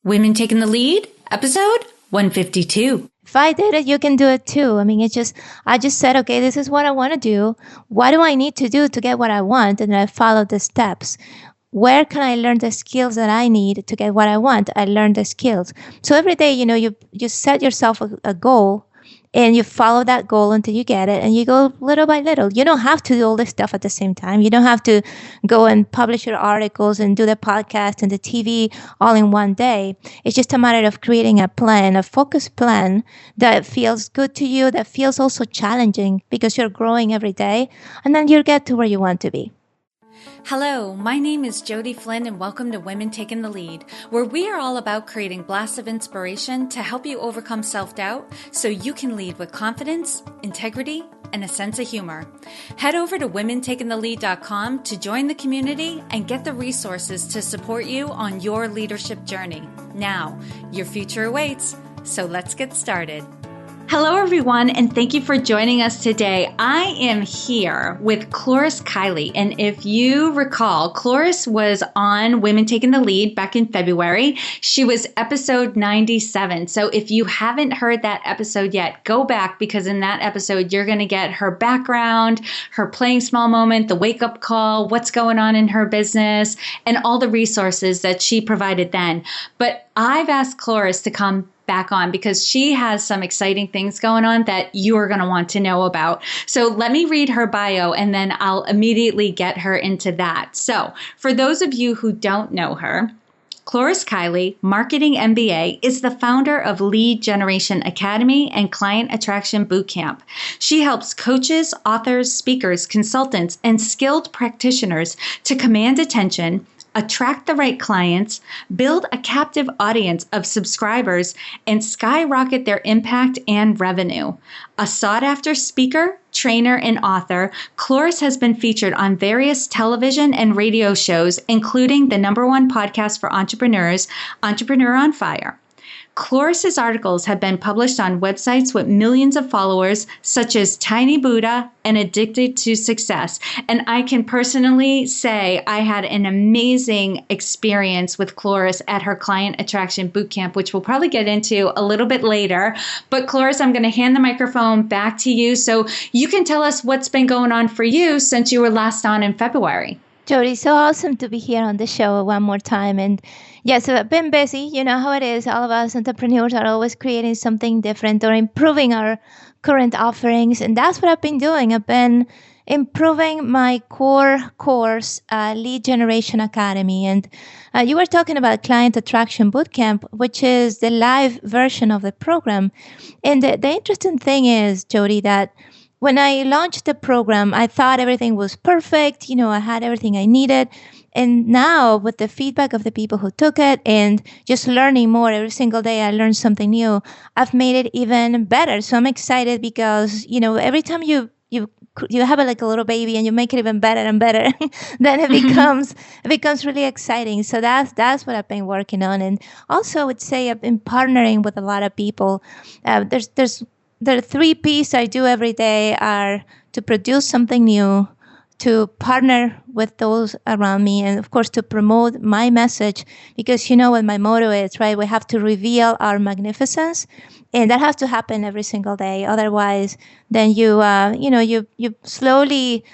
Women Taking the Lead, episode 152. If I did it, you can do it too. I mean, I just said, okay, this is what I want to do. What do I need to do to get what I want? And then I followed the steps. Where can I learn the skills that I need to get what I want? I learn the skills. So every day, you set yourself a goal and you follow that goal until you get it, and you go little by little. You don't have to do all this stuff at the same time. You don't have to go and publish your articles and do the podcast and the TV all in one day. It's just a matter of creating a plan, a focused plan that feels good to you, that feels also challenging because you're growing every day, and then you'll get to where you want to be. Hello, my name is Jody Flynn and welcome to Women Taking the Lead, where we are all about creating blasts of inspiration to help you overcome self-doubt so you can lead with confidence, integrity, and a sense of humor. Head over to womentakingthelead.com to join the community and get the resources to support you on your leadership journey. Now, your future awaits, so let's get started. Hello, everyone, and thank you for joining us today. I am here with Cloris Kylie, and if you recall, Cloris was on Women Taking the Lead back in February. She was episode 97, so if you haven't heard that episode yet, go back, because in that episode, you're going to get her background, her playing small moment, the wake-up call, what's going on in her business, and all the resources that she provided then. But I've asked Cloris to come back on because she has some exciting things going on that you are going to want to know about. So let me read her bio and then I'll immediately get her into that. So for those of you who don't know her, Cloris Kylie, Marketing MBA, is the founder of Lead Generation Academy and Client Attraction Bootcamp. She helps coaches, authors, speakers, consultants, and skilled practitioners to command attention, attract the right clients, build a captive audience of subscribers, and skyrocket their impact and revenue. A sought-after speaker, trainer, and author, Cloris has been featured on various television and radio shows, including the #1 podcast for entrepreneurs, Entrepreneur on Fire. Cloris's articles have been published on websites with millions of followers, such as Tiny Buddha and Addicted to Success. And I can personally say I had an amazing experience with Cloris at her Client Attraction Bootcamp, which we'll probably get into a little bit later. But Cloris, I'm going to hand the microphone back to you so you can tell us what's been going on for you since you were last on in February. Jody, so awesome to be here on the show one more time. And yes, I've been busy. You know how it is. All of us entrepreneurs are always creating something different or improving our current offerings. And that's what I've been doing. I've been improving my core course, Lead Generation Academy. And you were talking about Client Attraction Bootcamp, which is the live version of the program. And the interesting thing is, Jody, that when I launched the program, I thought everything was perfect. I had everything I needed. And now with the feedback of the people who took it and just learning more every single day, I learned something new. I've made it even better. So I'm excited because, every time you have a little baby and you make it even better and better, then it becomes really exciting. So that's what I've been working on. And also I would say I've been partnering with a lot of people. The 3 P's I do every day are to produce something new, to partner with those around me, and of course to promote my message, because you know what my motto is, right? We have to reveal our magnificence, and that has to happen every single day. Otherwise, then you slowly,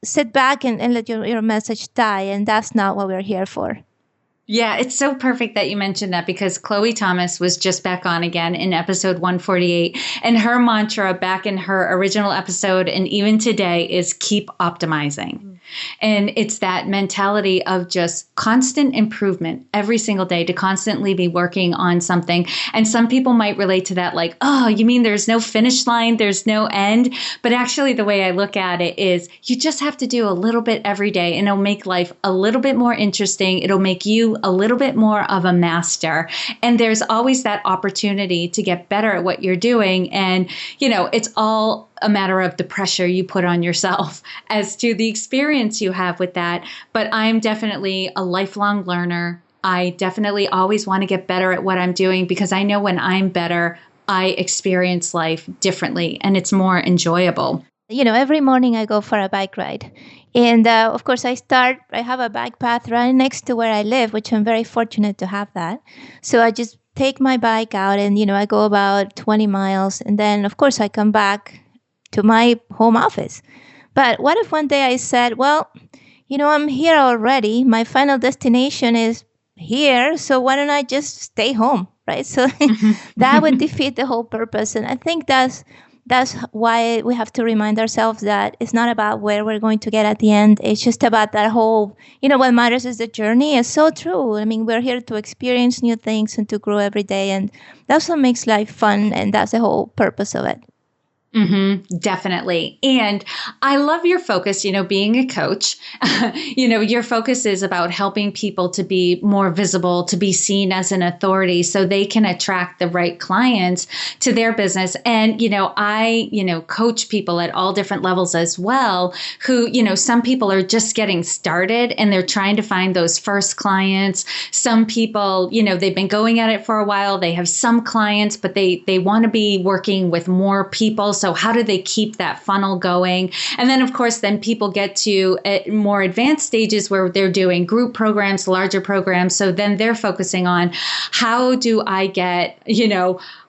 sit back and let your message die, and that's not what we're here for. Yeah, it's so perfect that you mentioned that because Chloe Thomas was just back on again in episode 148. And her mantra back in her original episode and even today is keep optimizing. Mm-hmm. And it's that mentality of just constant improvement every single day, to constantly be working on something. And some people might relate to that like, oh, you mean there's no finish line, there's no end? But actually the way I look at it is you just have to do a little bit every day, and it'll make life a little bit more interesting. It'll make you a little bit more of a master. And there's always that opportunity to get better at what you're doing. And, it's all a matter of the pressure you put on yourself as to the experience you have with that. But I'm definitely a lifelong learner. I definitely always want to get better at what I'm doing because I know when I'm better, I experience life differently and it's more enjoyable. Every morning I go for a bike ride. And of course, I have a bike path right next to where I live, which I'm very fortunate to have that. So I just take my bike out and, I go about 20 miles. And then, of course, I come back to my home office. But what if one day I said, well, I'm here already. My final destination is here. So why don't I just stay home? Right. So that would defeat the whole purpose. And I think that's why we have to remind ourselves that it's not about where we're going to get at the end. It's just about that whole, what matters is the journey. It's so true. I mean, we're here to experience new things and to grow every day. And that's what makes life fun. And that's the whole purpose of it. Definitely. And I love your focus, being a coach, your focus is about helping people to be more visible, to be seen as an authority so they can attract the right clients to their business. And, I, coach people at all different levels as well, who, some people are just getting started and they're trying to find those first clients. Some people, they've been going at it for a while. They have some clients, but they want to be working with more people. So how do they keep that funnel going? And then, of course, then people get to more advanced stages where they're doing group programs, larger programs. So then they're focusing on how do I get,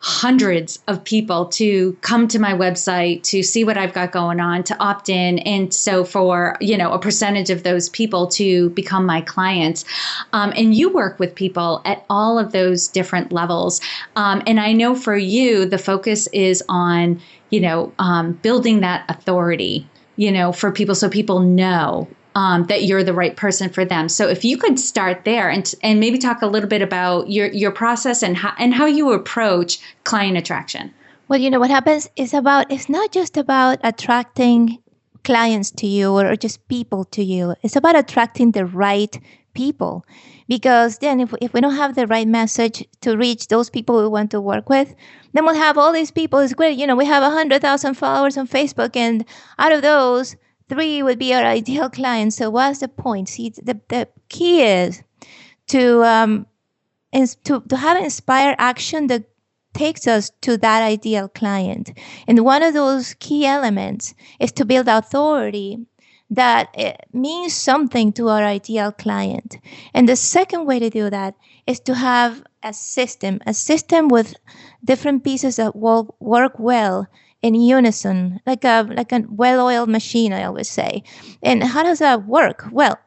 hundreds of people to come to my website to see what I've got going on, to opt in. And so for, a percentage of those people to become my clients. And you work with people at all of those different levels. And I know for you, the focus is on building that authority, for people so people know that you're the right person for them. So if you could start there and maybe talk a little bit about your process and how you approach client attraction. Well, what happens is it's not just about attracting clients to you or just people to you. It's about attracting the right people. Because then if we don't have the right message to reach those people we want to work with, then we'll have all these people. It's great. We have 100,000 followers on Facebook, and out of those, 3 would be our ideal clients. So what's the point? See, the key is to have inspired action that takes us to that ideal client. And one of those key elements is to build authority that it means something to our ideal client. And the second way to do that is to have a system with different pieces that will work well in unison, like a well-oiled machine, I always say. And how does that work? Well,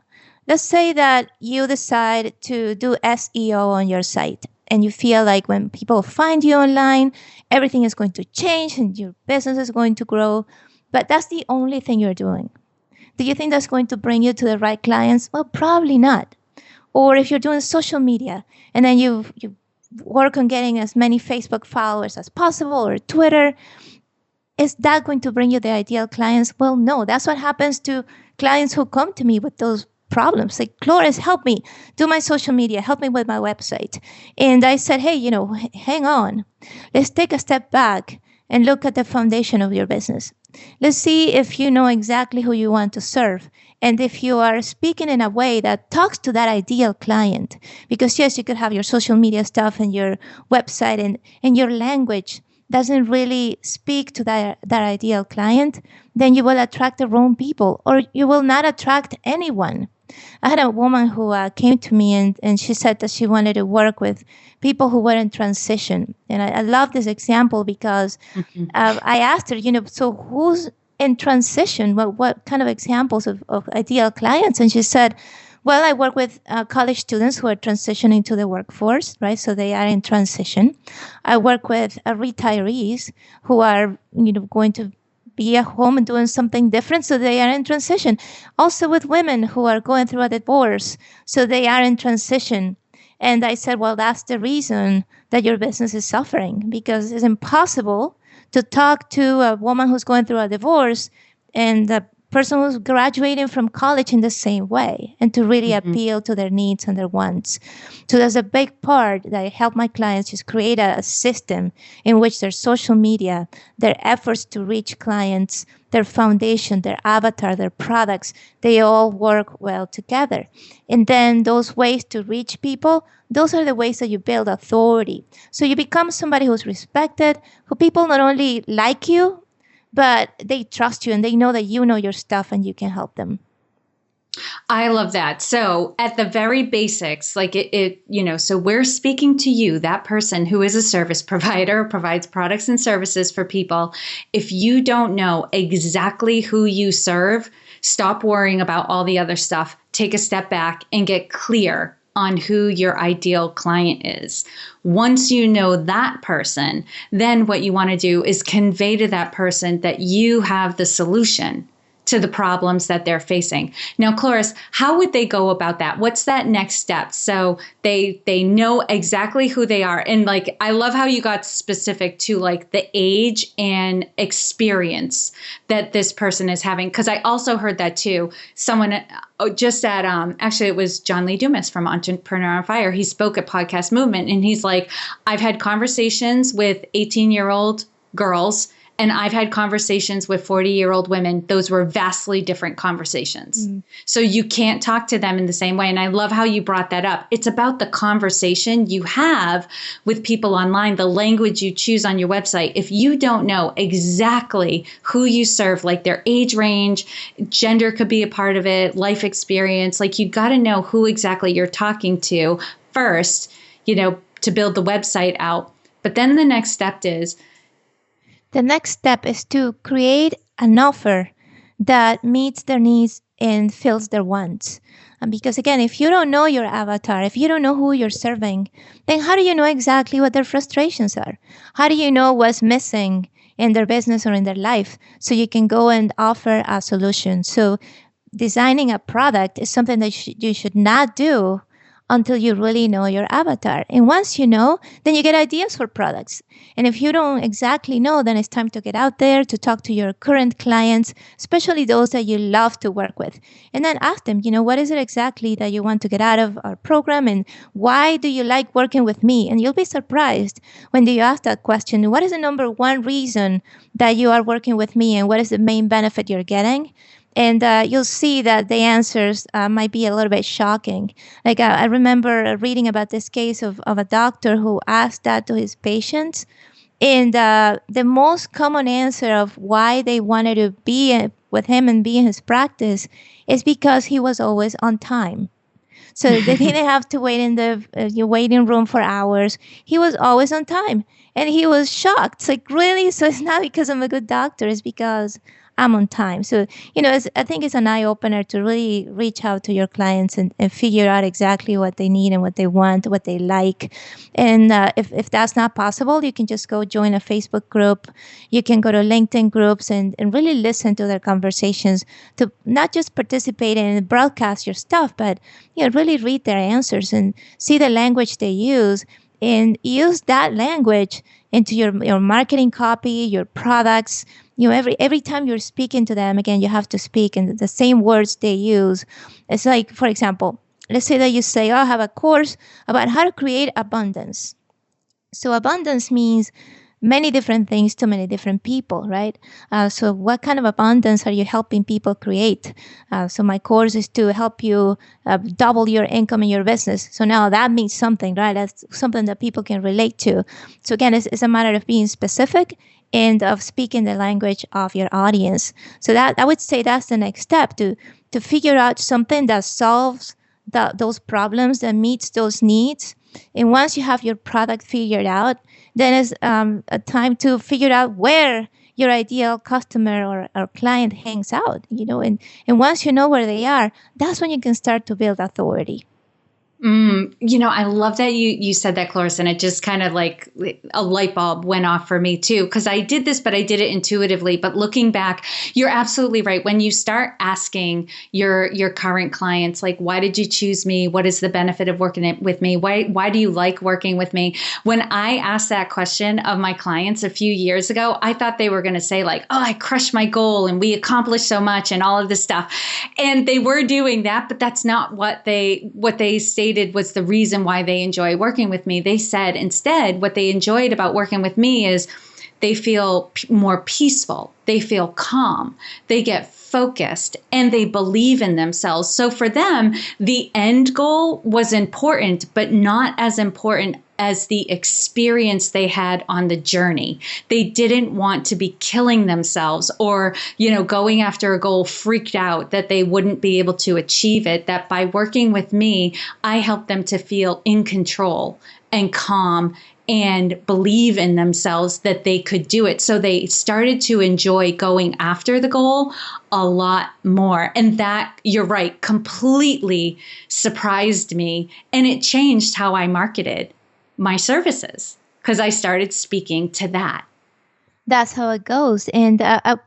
let's say that you decide to do SEO on your site, and you feel like when people find you online, everything is going to change and your business is going to grow. But that's the only thing you're doing. Do you think that's going to bring you to the right clients? Well, probably not. Or if you're doing social media and then you work on getting as many Facebook followers as possible or Twitter, is that going to bring you the ideal clients? Well, no. That's what happens to clients who come to me with those problems. Like, Cloris, help me do my social media, help me with my website. And I said, hey, hang on. Let's take a step back and look at the foundation of your business. Let's see if you know exactly who you want to serve and if you are speaking in a way that talks to that ideal client. Because yes, you could have your social media stuff and your website and your language doesn't really speak to that ideal client, then you will attract the wrong people or you will not attract anyone. I had a woman who came to me and she said that she wanted to work with people who were in transition. And I love this example because I asked her, so who's in transition? What kind of examples of ideal clients? And she said, well, I work with college students who are transitioning to the workforce, right? So they are in transition. I work with retirees who are, going to be at home and doing something different, so they are in transition. Also with women who are going through a divorce, so they are in transition. And I said, well, that's the reason that your business is suffering, because it's impossible to talk to a woman who's going through a divorce and the person who's graduating from college in the same way and to really appeal to their needs and their wants. So there's a big part that I help my clients just create a system in which their social media, their efforts to reach clients, their foundation, their avatar, their products, they all work well together. And then those ways to reach people, those are the ways that you build authority. So you become somebody who's respected, who people not only like you, but they trust you and they know that you know your stuff and you can help them. I love that. So at the very basics, like so we're speaking to you, that person who is a service provider, provides products and services for people. If you don't know exactly who you serve, stop worrying about all the other stuff. Take a step back and get clear on who your ideal client is. Once you know that person, then what you want to do is convey to that person that you have the solution to the problems that they're facing. Now, Cloris, how would they go about that? What's that next step? So they know exactly who they are. And like, I love how you got specific to like the age and experience that this person is having. Cause I also heard that too. Someone just at, actually it was John Lee Dumas from Entrepreneur on Fire. He spoke at Podcast Movement and he's like, I've had conversations with 18-year-old girls and I've had conversations with 40-year-old women. Those were vastly different conversations. So you can't talk to them in the same way. And I love how you brought that up. It's about the conversation you have with people online, the language you choose on your website. If you don't know exactly who you serve, like their age range, gender could be a part of it, life experience, like you got to know who exactly you're talking to first, to build the website out. But then the next step is, the next step is to create an offer that meets their needs and fills their wants. Because again, if you don't know your avatar, if you don't know who you're serving, then how do you know exactly what their frustrations are? How do you know what's missing in their business or in their life so you can go and offer a solution? So designing a product is something that you should not do until you really know your avatar. And once you know, then you get ideas for products. And if you don't exactly know, then it's time to get out there to talk to your current clients, especially those that you love to work with. And then ask them, what is it exactly that you want to get out of our program? And why do you like working with me? And you'll be surprised when you ask that question, what is the number one reason that you are working with me? And what is the main benefit you're getting? And you'll see that the answers might be a little bit shocking. Like I remember reading about this case of a doctor who asked that to his patients. And the most common answer of why they wanted to be with him and be in his practice is because he was always on time. So they didn't have to wait in the waiting room for hours. He was always on time. And he was shocked. It's like, really? So it's not because I'm a good doctor. It's because I'm on time. So, I think it's an eye-opener to really reach out to your clients and figure out exactly what they need and what they want, what they like. And if that's not possible, you can just go join a Facebook group. You can go to LinkedIn groups and really listen to their conversations, to not just participate and broadcast your stuff, but really read their answers and see the language they use and use that language into your marketing copy, your products. Every time you're speaking to them, again, you have to speak in the same words they use. It's like, for example, let's say that you say, I have a course about how to create abundance. So abundance means many different things to many different people, right? So what kind of abundance are you helping people create? So my course is to help you double your income in your business. So now that means something, right? That's something that people can relate to. So again, it's a matter of being specific and of speaking the language of your audience. So that I would say that's the next step, to figure out something that solves those problems, that meets those needs. And once you have your product figured out, then it's a time to figure out where your ideal customer or client hangs out, and once you know where they are, that's when you can start to build authority. I love that you said that, Cloris, and it just kind of like a light bulb went off for me too, because I did this, but I did it intuitively. But looking back, you're absolutely right. When you start asking your current clients, like, why did you choose me? What is the benefit of working with me? Why do you like working with me? When I asked that question of my clients a few years ago, I thought they were going to say like, oh, I crushed my goal and we accomplished so much and all of this stuff. And they were doing that, but that's not what they stated was the reason why they enjoy working with me. They said instead what they enjoyed about working with me is they feel more peaceful, they feel calm, they get focused, and they believe in themselves. So for them, the end goal was important, but not as important as the experience they had on the journey. They didn't want to be killing themselves or, going after a goal freaked out that they wouldn't be able to achieve it. That by working with me, I helped them to feel in control and calm and believe in themselves that they could do it. So they started to enjoy going after the goal a lot more. And that, you're right, completely surprised me. And it changed how I marketed my services because I started speaking to that. That's how it goes. And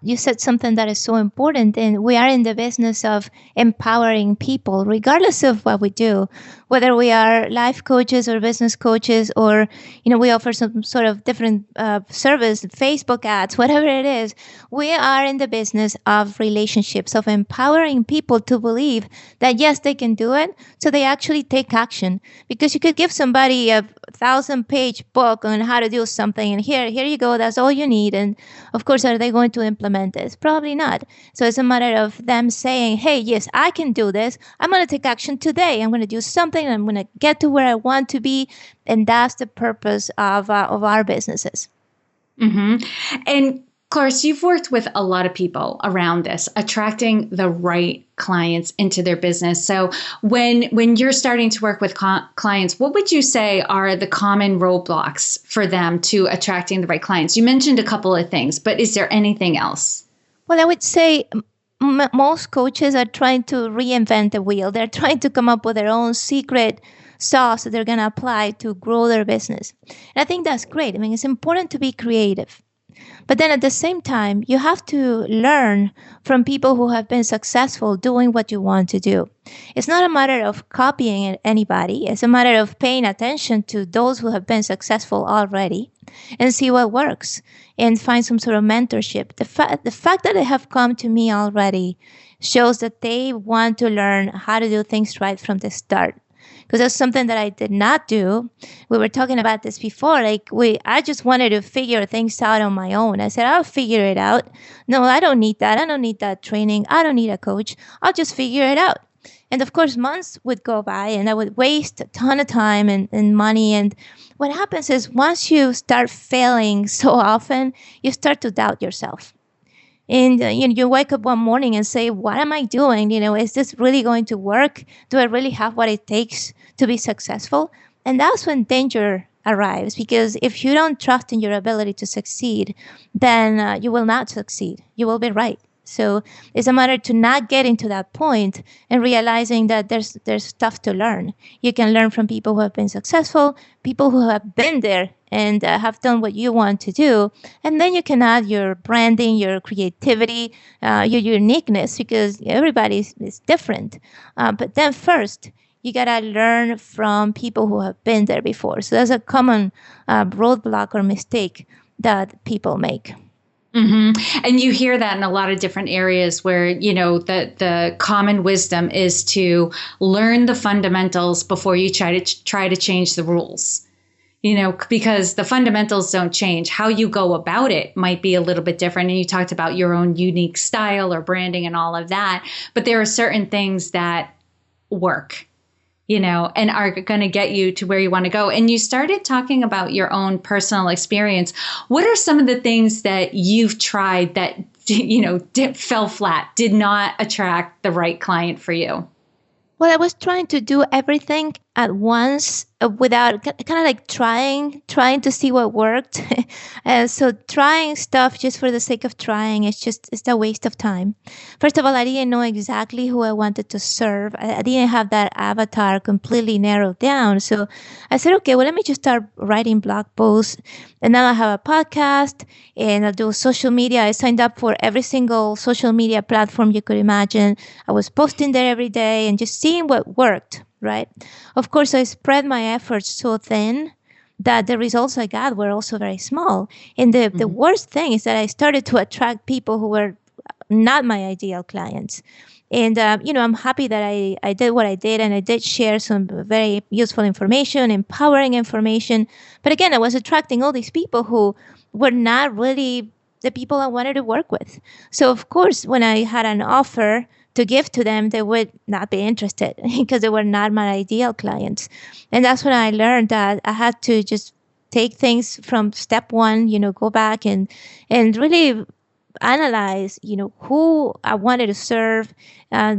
you said something that is so important. And we are in the business of empowering people, regardless of what we do, whether we are life coaches or business coaches, or, we offer some sort of different service, Facebook ads, whatever it is. We are in the business of relationships, of empowering people to believe that, yes, they can do it. So they actually take action, because you could give somebody a 1,000-page book on how to do something. And here you go. That's all you need. And of course, are they going to implement this? Probably not. So it's a matter of them saying, hey, yes, I can do this. I'm going to take action today. I'm going to do something. I'm going to get to where I want to be. And that's the purpose of our businesses. Mm-hmm. And Cloris, you've worked with a lot of people around this, attracting the right clients into their business. So when you're starting to work with clients, what would you say are the common roadblocks for them to attracting the right clients? You mentioned a couple of things, but is there anything else? Well, I would say most coaches are trying to reinvent the wheel. They're trying to come up with their own secret sauce that they're going to apply to grow their business. And I think that's great. I mean, it's important to be creative. But then at the same time, you have to learn from people who have been successful doing what you want to do. It's not a matter of copying anybody. It's a matter of paying attention to those who have been successful already and see what works and find some sort of mentorship. The fact that they have come to me already shows that they want to learn how to do things right from the start. Because that's something that I did not do. We were talking about this before. I just wanted to figure things out on my own. I said, I'll figure it out. No, I don't need that. I don't need that training. I don't need a coach. I'll just figure it out. And of course, months would go by and I would waste a ton of time and money. And what happens is once you start failing so often, you start to doubt yourself. And you wake up one morning and say, what am I doing? Is this really going to work? Do I really have what it takes to be successful? And that's when danger arrives, because if you don't trust in your ability to succeed, then you will not succeed. You will be right. So it's a matter to not get into that point and realizing that there's stuff to learn. You can learn from people who have been successful, people who have been there and have done what you want to do. And then you can add your branding, your creativity, your uniqueness, because everybody is different. But then first, you got to learn from people who have been there before. So that's a common roadblock or mistake that people make. Mm-hmm. And you hear that in a lot of different areas where, the common wisdom is to learn the fundamentals before you try to change the rules, because the fundamentals don't change. How you go about it might be a little bit different. And you talked about your own unique style or branding and all of that. But there are certain things that work, and are going to get you to where you want to go. And you started talking about your own personal experience. What are some of the things that you've tried that, fell flat, did not attract the right client for you? Well, I was trying to do everything at once without kind of like trying to see what worked. So trying stuff just for the sake of trying, it's a waste of time. First of all, I didn't know exactly who I wanted to serve. I didn't have that avatar completely narrowed down. So I said, okay, well, let me just start writing blog posts. And now I have a podcast and I do social media. I signed up for every single social media platform you could imagine. I was posting there every day and just seeing what worked. Right. Of course, I spread my efforts so thin that the results I got were also very small. And the worst thing is that I started to attract people who were not my ideal clients. And, I'm happy that I did what I did, and I did share some very useful information, empowering information. But again, I was attracting all these people who were not really the people I wanted to work with. So, of course, when I had an offer to give to them, they would not be interested because they were not my ideal clients. And that's when I learned that I had to just take things from step one, go back and really analyze, who I wanted to serve,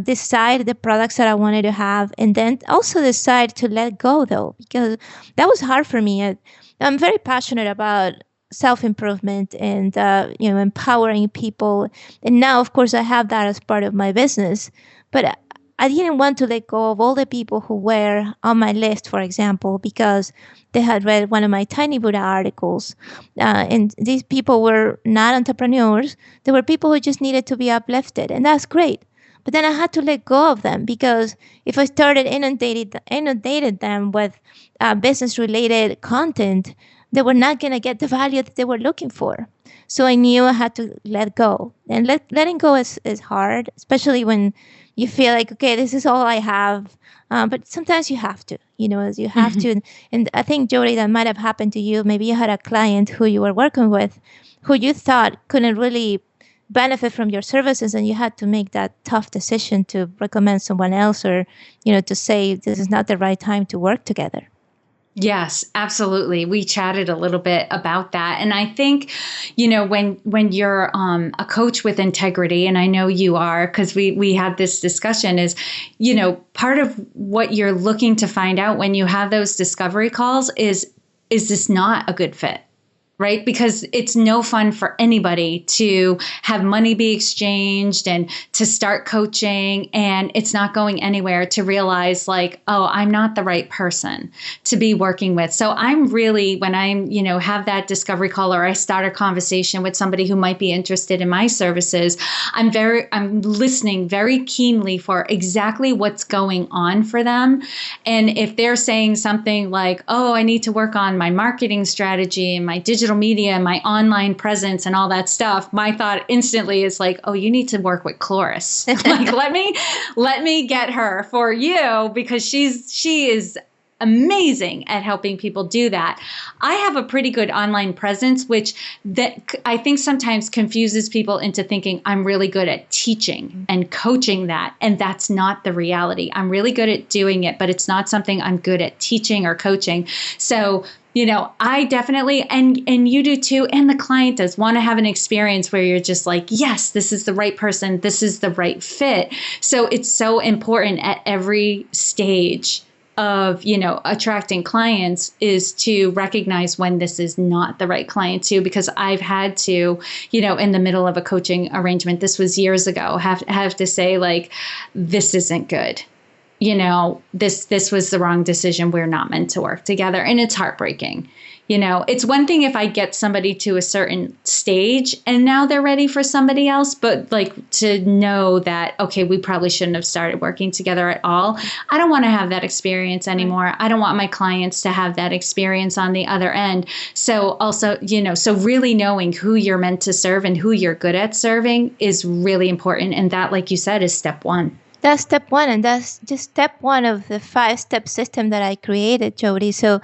decide the products that I wanted to have, and then also decide to let go, though, because that was hard for me. I'm very passionate about self-improvement and empowering people, and now, of course, I have that as part of my business. But I didn't want to let go of all the people who were on my list, for example, because they had read one of my Tiny Buddha articles. And these people were not entrepreneurs. They were people who just needed to be uplifted. And that's great. But then I had to let go of them, because if I started inundated them with business-related content, they were not going to get the value that they were looking for. So I knew I had to let go. And letting go is hard, especially when you feel like, okay, this is all I have. But sometimes you have to, you have to. And I think, Jody, that might have happened to you. Maybe you had a client who you were working with who you thought couldn't really benefit from your services, and you had to make that tough decision to recommend someone else, or, to say this is not the right time to work together. Yes, absolutely. We chatted a little bit about that. And I think, when you're a coach with integrity, and I know you are, because we had this discussion, is, part of what you're looking to find out when you have those discovery calls is this not a good fit? Right? Because it's no fun for anybody to have money be exchanged and to start coaching, and it's not going anywhere, to realize like, oh, I'm not the right person to be working with. So I'm really, when I'm, have that discovery call, or I start a conversation with somebody who might be interested in my services, I'm listening very keenly for exactly what's going on for them. And if they're saying something like, oh, I need to work on my marketing strategy and my digital media and my online presence and all that stuff, my thought instantly is like, oh, you need to work with Cloris. Like, let me get her for you, because she is amazing at helping people do that. I have a pretty good online presence, which that I think sometimes confuses people into thinking I'm really good at teaching and coaching that. And that's not the reality. I'm really good at doing it, but it's not something I'm good at teaching or coaching. So, I definitely, and you do too, and the client does, want to have an experience where you're just like, yes, this is the right person, this is the right fit. So it's so important at every stage of, attracting clients, is to recognize when this is not the right client too, because I've had to, in the middle of a coaching arrangement, this was years ago, have to say like, this isn't good. This was the wrong decision. We're not meant to work together. And it's heartbreaking. It's one thing if I get somebody to a certain stage and now they're ready for somebody else, but like to know that, okay, we probably shouldn't have started working together at all. I don't want to have that experience anymore. I don't want my clients to have that experience on the other end. So also, so really knowing who you're meant to serve and who you're good at serving is really important. And that, like you said, is step one. That's step one, and that's just step one of the 5-step system that I created, Jody. So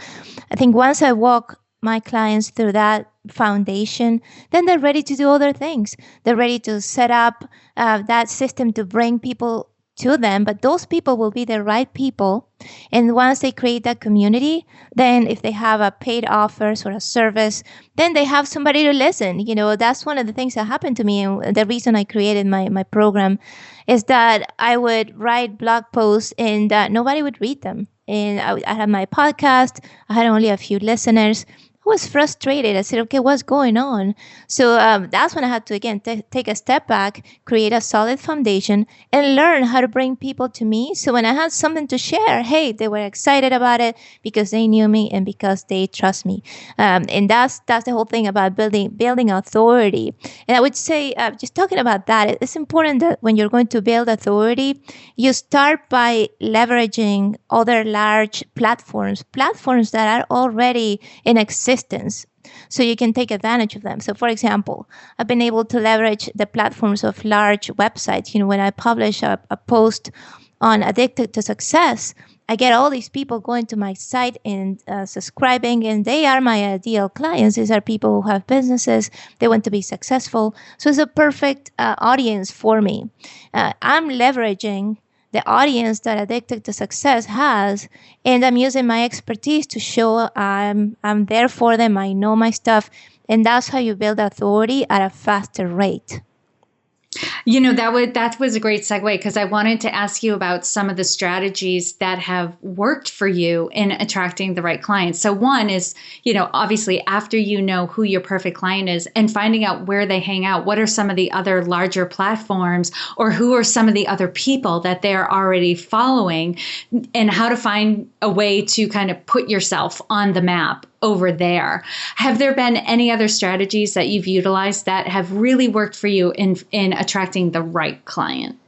I think once I walk my clients through that foundation, then they're ready to do other things. They're ready to set up that system to bring people to them, but those people will be the right people. And once they create that community, then if they have a paid offers or a service, then they have somebody to listen. That's one of the things that happened to me. And the reason I created my program is that I would write blog posts and nobody would read them. And I had my podcast. I had only a few listeners. I was frustrated. I said, okay, what's going on? So that's when I had to, again, take a step back, create a solid foundation, and learn how to bring people to me. So when I had something to share, hey, they were excited about it because they knew me and because they trust me. And that's the whole thing about building authority. And I would say, just talking about that, it's important that when you're going to build authority, you start by leveraging other large platforms that are already in existence, so you can take advantage of them. So for example, I've been able to leverage the platforms of large websites. When I publish a post on Addicted to Success, I get all these people going to my site and subscribing, and they are my ideal clients. These are people who have businesses. They want to be successful. So it's a perfect audience for me. I'm leveraging the audience that Addicted to Success has, and I'm using my expertise to show I'm there for them. I know my stuff, and that's how you build authority at a faster rate. That was a great segue, because I wanted to ask you about some of the strategies that have worked for you in attracting the right clients. So one is, obviously after you know who your perfect client is and finding out where they hang out, what are some of the other larger platforms, or who are some of the other people that they're already following, and how to find a way to kind of put yourself on the map over there. Have there been any other strategies that you've utilized that have really worked for you in attracting the right client?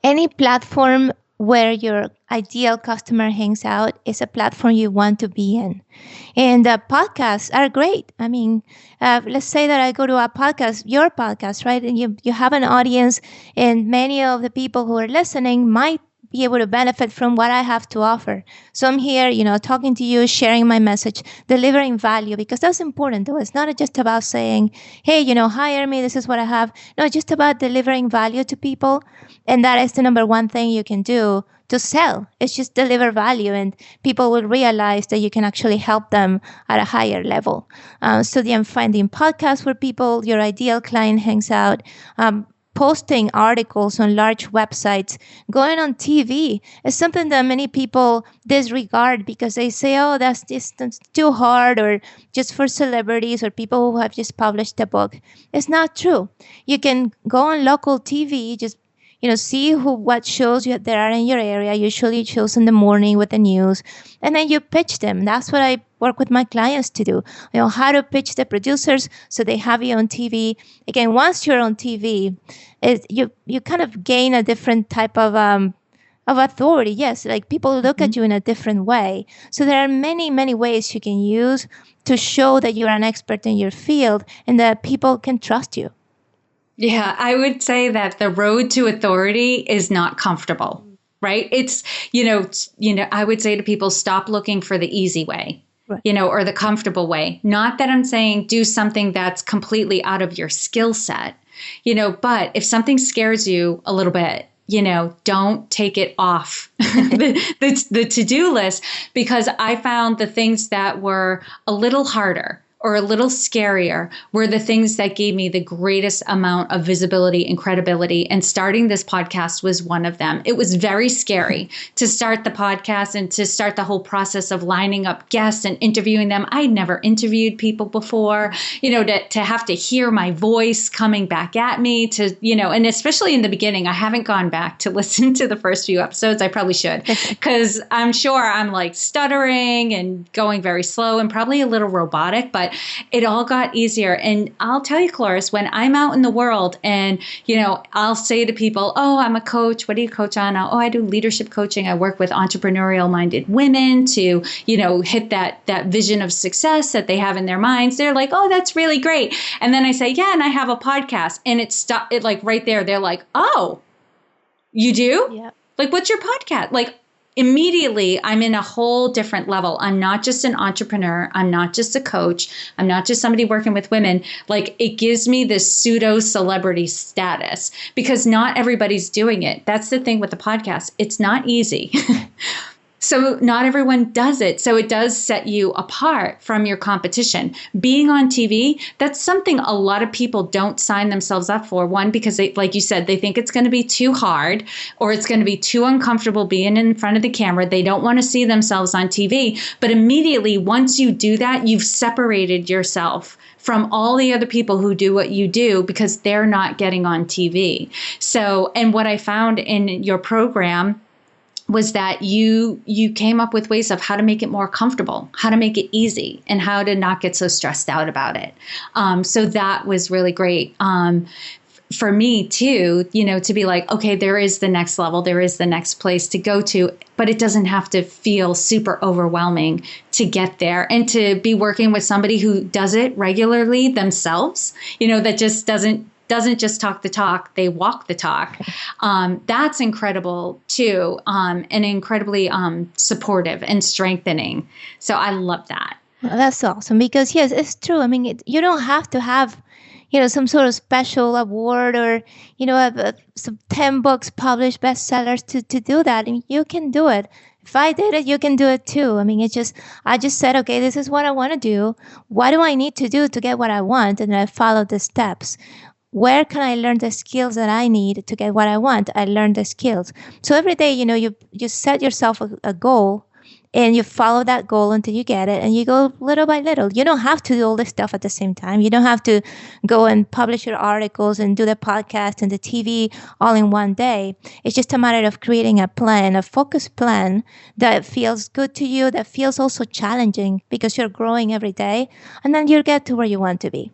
Any platform where your ideal customer hangs out is a platform you want to be in. And podcasts are great. I mean, let's say that I go to a podcast, your podcast, right? And you have an audience, and many of the people who are listening might be able to benefit from what I have to offer. So I'm here, talking to you, sharing my message, delivering value, because that's important though. It's not just about saying, hey, hire me, this is what I have. No, it's just about delivering value to people. And that is the number one thing you can do to sell. It's just deliver value, and people will realize that you can actually help them at a higher level. So I'm finding podcasts where your ideal client hangs out, posting articles on large websites, going on TV is something that many people disregard because they say, oh, that's too hard, or just for celebrities or people who have just published a book. It's not true. You can go on local TV, just see what shows there are in your area, usually shows in the morning with the news, and then you pitch them. That's what I work with my clients to do. How to pitch the producers so they have you on TV. Again, once you're on TV, you kind of gain a different type of authority. Yes, like people look at you in a different way. So there are many, many ways you can use to show that you're an expert in your field and that people can trust you. Yeah, I would say that the road to authority is not comfortable, right? It's, I would say to people, stop looking for the easy way, right, or the comfortable way. Not that I'm saying do something that's completely out of your skill set, but if something scares you a little bit, don't take it off the to-do list, because I found the things that were a little harder or a little scarier were the things that gave me the greatest amount of visibility and credibility. And starting this podcast was one of them. It was very scary to start the podcast and to start the whole process of lining up guests and interviewing them. I'd never interviewed people before, to have to hear my voice coming back at me and especially in the beginning, I haven't gone back to listen to the first few episodes. I probably should, because I'm sure I'm like stuttering and going very slow and probably a little robotic, but it all got easier. And I'll tell you, Cloris, when I'm out in the world and, I'll say to people, oh, I'm a coach. What do you coach on? Oh, I do leadership coaching. I work with entrepreneurial minded women to, hit that vision of success that they have in their minds. They're like, oh, that's really great. And then I say, yeah, and I have a podcast, and it like right there. They're like, oh, you do? Yeah. Like, what's your podcast? Like, immediately, I'm in a whole different level. I'm not just an entrepreneur. I'm not just a coach. I'm not just somebody working with women. Like, it gives me this pseudo celebrity status because not everybody's doing it. That's the thing with the podcast. It's not easy. So not everyone does it. So it does set you apart from your competition. Being on TV, that's something a lot of people don't sign themselves up for. One, because they, like you said, they think it's going to be too hard or it's going to be too uncomfortable being in front of the camera. They don't want to see themselves on TV. But immediately, once you do that, you've separated yourself from all the other people who do what you do because they're not getting on TV. So, and what I found in your program was that you came up with ways of how to make it more comfortable, how to make it easy, and how to not get so stressed out about it. So that was really great. For me too, to be like, okay, there is the next level, there is the next place to go to, but it doesn't have to feel super overwhelming to get there, and to be working with somebody who does it regularly themselves, that just doesn't doesn't just talk the talk, they walk the talk. That's incredible too, and incredibly supportive and strengthening. So I love that. Well, that's awesome because yes, it's true. I mean, you don't have to have, some sort of special award or, some 10 books published bestsellers to do that. I mean, you can do it. If I did it, you can do it too. I mean, I just said, okay, this is what I want to do. What do I need to do to get what I want? And I followed the steps. Where can I learn the skills that I need to get what I want? I learned the skills. So every day, you set yourself a goal and you follow that goal until you get it and you go little by little. You don't have to do all this stuff at the same time. You don't have to go and publish your articles and do the podcast and the TV all in one day. It's just a matter of creating a plan, a focused plan that feels good to you, that feels also challenging because you're growing every day, and then you'll get to where you want to be.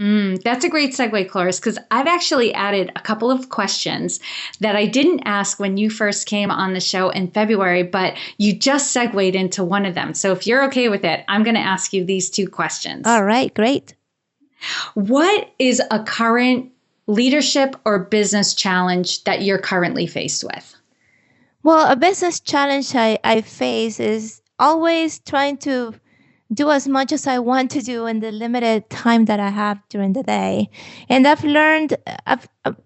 That's a great segue, Cloris, because I've actually added a couple of questions that I didn't ask when you first came on the show in February, but you just segued into one of them. So if you're okay with it, I'm going to ask you these 2 questions. All right, great. What is a current leadership or business challenge that you're currently faced with? Well, a business challenge I face is always trying to do as much as I want to do in the limited time that I have during the day. And I've learned,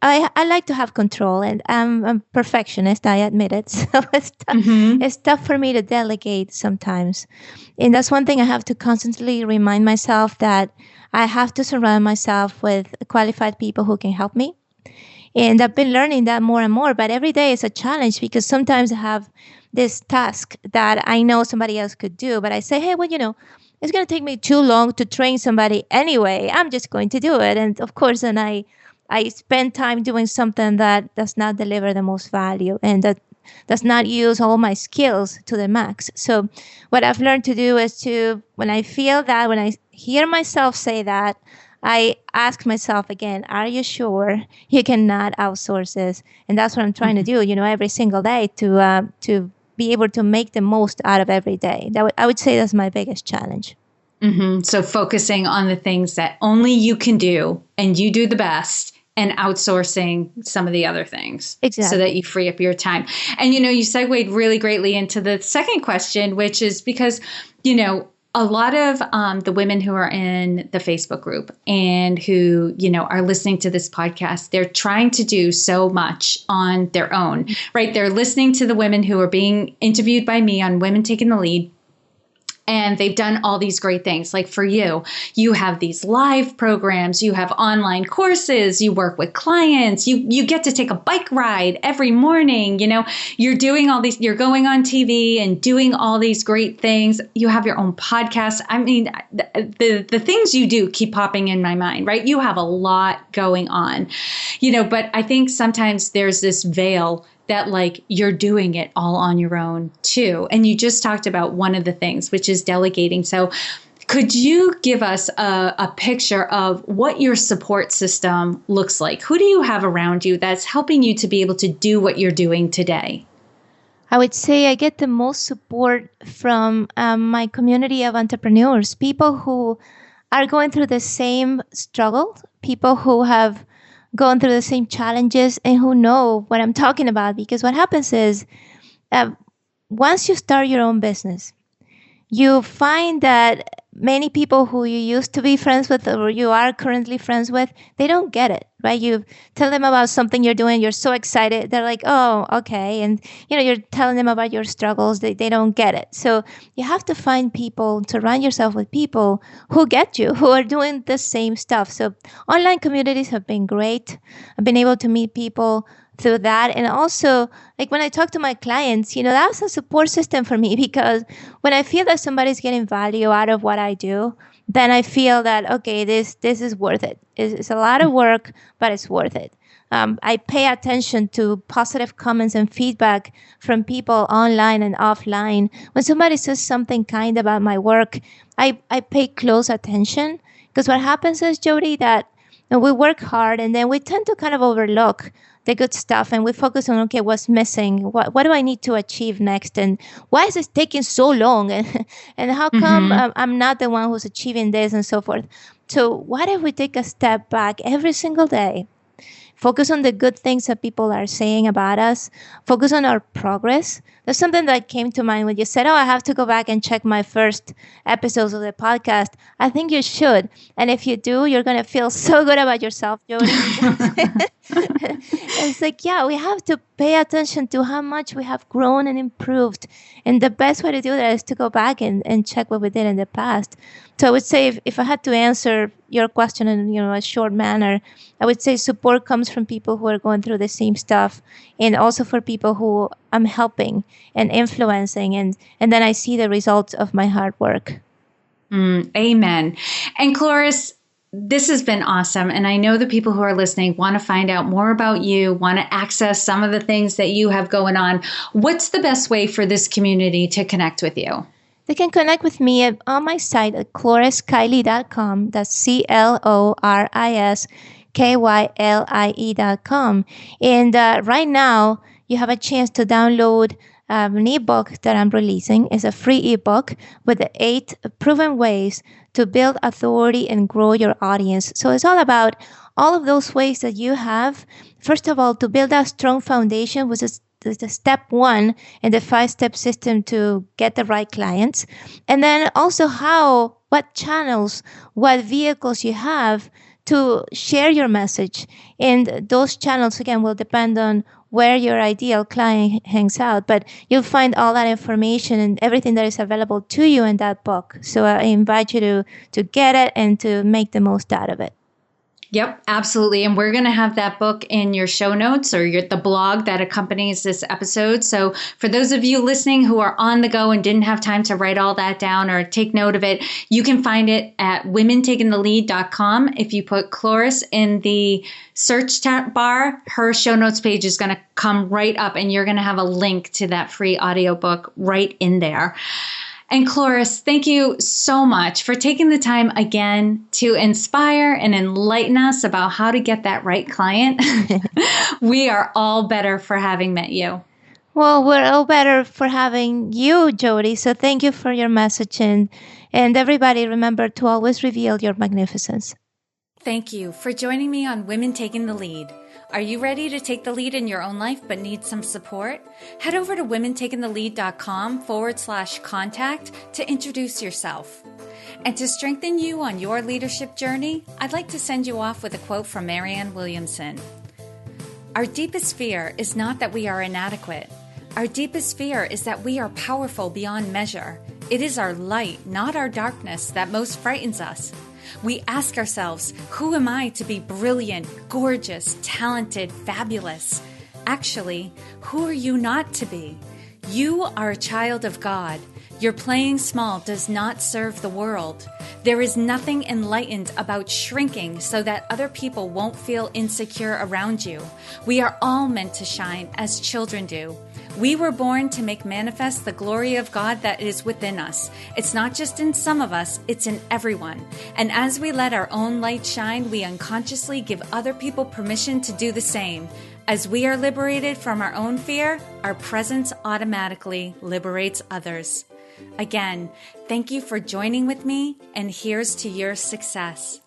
I like to have control, and I'm a perfectionist, I admit it. So it's tough for me to delegate sometimes. And that's one thing I have to constantly remind myself, that I have to surround myself with qualified people who can help me. And I've been learning that more and more, but every day is a challenge because sometimes I have this task that I know somebody else could do, but I say, hey, well, it's going to take me too long to train somebody anyway. I'm just going to do it. And of course, then I spend time doing something that does not deliver the most value and that does not use all my skills to the max. So what I've learned to do is when I feel that, when I hear myself say that, I ask myself again, are you sure you cannot outsource this? And that's what I'm trying to do, every single day to be able to make the most out of every day. I would say that's my biggest challenge. So focusing on the things that only you can do and you do the best, and outsourcing some of the other things. Exactly. So that you free up your time. And, you segued really greatly into the second question, which is because, a lot of the women who are in the Facebook group and who, are listening to this podcast, they're trying to do so much on their own, right? They're listening to the women who are being interviewed by me on Women Taking the Lead. And they've done all these great things. Like for you, you have these live programs, you have online courses, you work with clients, you get to take a bike ride every morning. You're doing all these, you're going on TV and doing all these great things. You have your own podcast. I mean, the things you do keep popping in my mind, right? You have a lot going on, but I think sometimes there's this veil that you're doing it all on your own too. And you just talked about one of the things, which is delegating. So could you give us a picture of what your support system looks like? Who do you have around you that's helping you to be able to do what you're doing today? I would say I get the most support from my community of entrepreneurs, people who are going through the same struggle, people who have gone through the same challenges and who know what I'm talking about. Because what happens is once you start your own business, you find that many people who you used to be friends with or you are currently friends with, they don't get it, right? You tell them about something you're doing, you're so excited. They're like, oh, okay. And, you're telling them about your struggles. They don't get it. So you have to find people, surround yourself with people who get you, who are doing the same stuff. So online communities have been great. I've been able to meet people through that. And also, when I talk to my clients, that's a support system for me, because when I feel that somebody's getting value out of what I do, then I feel that, okay, this is worth it. It's a lot of work, but it's worth it. I pay attention to positive comments and feedback from people online and offline. When somebody says something kind about my work, I pay close attention, because what happens is, Jody, that and we work hard, and then we tend to kind of overlook the good stuff, and we focus on, okay, what's missing? What do I need to achieve next? And why is this taking so long? And how come I'm not the one who's achieving this, and so forth? So what if we take a step back every single day? Focus on the good things that people are saying about us. Focus on our progress. There's something that came to mind when you said, oh, I have to go back and check my first episodes of the podcast. I think you should. And if you do, you're going to feel so good about yourself, Jody. It's like, yeah, we have to pay attention to how much we have grown and improved. And the best way to do that is to go back and check what we did in the past. So I would say if I had to answer your question in a short manner, I would say support comes from people who are going through the same stuff, and also for people who I'm helping and influencing, and then I see the results of my hard work. Amen. And Cloris, this has been awesome. And I know the people who are listening want to find out more about you, want to access some of the things that you have going on. What's the best way for this community to connect with you? They can connect with me on my site at ClorisKylie.com. That's ClorisKylie.com. And right now, you have a chance to download an ebook that I'm releasing. It's a free ebook with the 8 proven ways to build authority and grow your audience. So it's all about all of those ways that you have, first of all, to build a strong foundation, which is the step 1 in the 5-step system to get the right clients. And then also what channels, what vehicles you have to share your message. And those channels, again, will depend on where your ideal client hangs out. But you'll find all that information and everything that is available to you in that book. So I invite you to get it and to make the most out of it. Yep, absolutely. And we're going to have that book in your show notes or the blog that accompanies this episode. So for those of you listening who are on the go and didn't have time to write all that down or take note of it, you can find it at womentakingthelead.com. If you put Cloris in the search bar, her show notes page is going to come right up, and you're going to have a link to that free audiobook right in there. And Cloris, thank you so much for taking the time again to inspire and enlighten us about how to get that right client. We are all better for having met you. Well, we're all better for having you, Jody. So thank you for your message. And everybody, remember to always reveal your magnificence. Thank you for joining me on Women Taking the Lead. Are you ready to take the lead in your own life but need some support? Head over to womentakingthelead.com/contact to introduce yourself. And to strengthen you on your leadership journey, I'd like to send you off with a quote from Marianne Williamson. Our deepest fear is not that we are inadequate. Our deepest fear is that we are powerful beyond measure. It is our light, not our darkness, that most frightens us. We ask ourselves, who am I to be brilliant, gorgeous, talented, fabulous? Actually, who are you not to be? You are a child of God. Your playing small does not serve the world. There is nothing enlightened about shrinking so that other people won't feel insecure around you. We are all meant to shine as children do. We were born to make manifest the glory of God that is within us. It's not just in some of us, it's in everyone. And as we let our own light shine, we unconsciously give other people permission to do the same. As we are liberated from our own fear, our presence automatically liberates others. Again, thank you for joining with me, and here's to your success.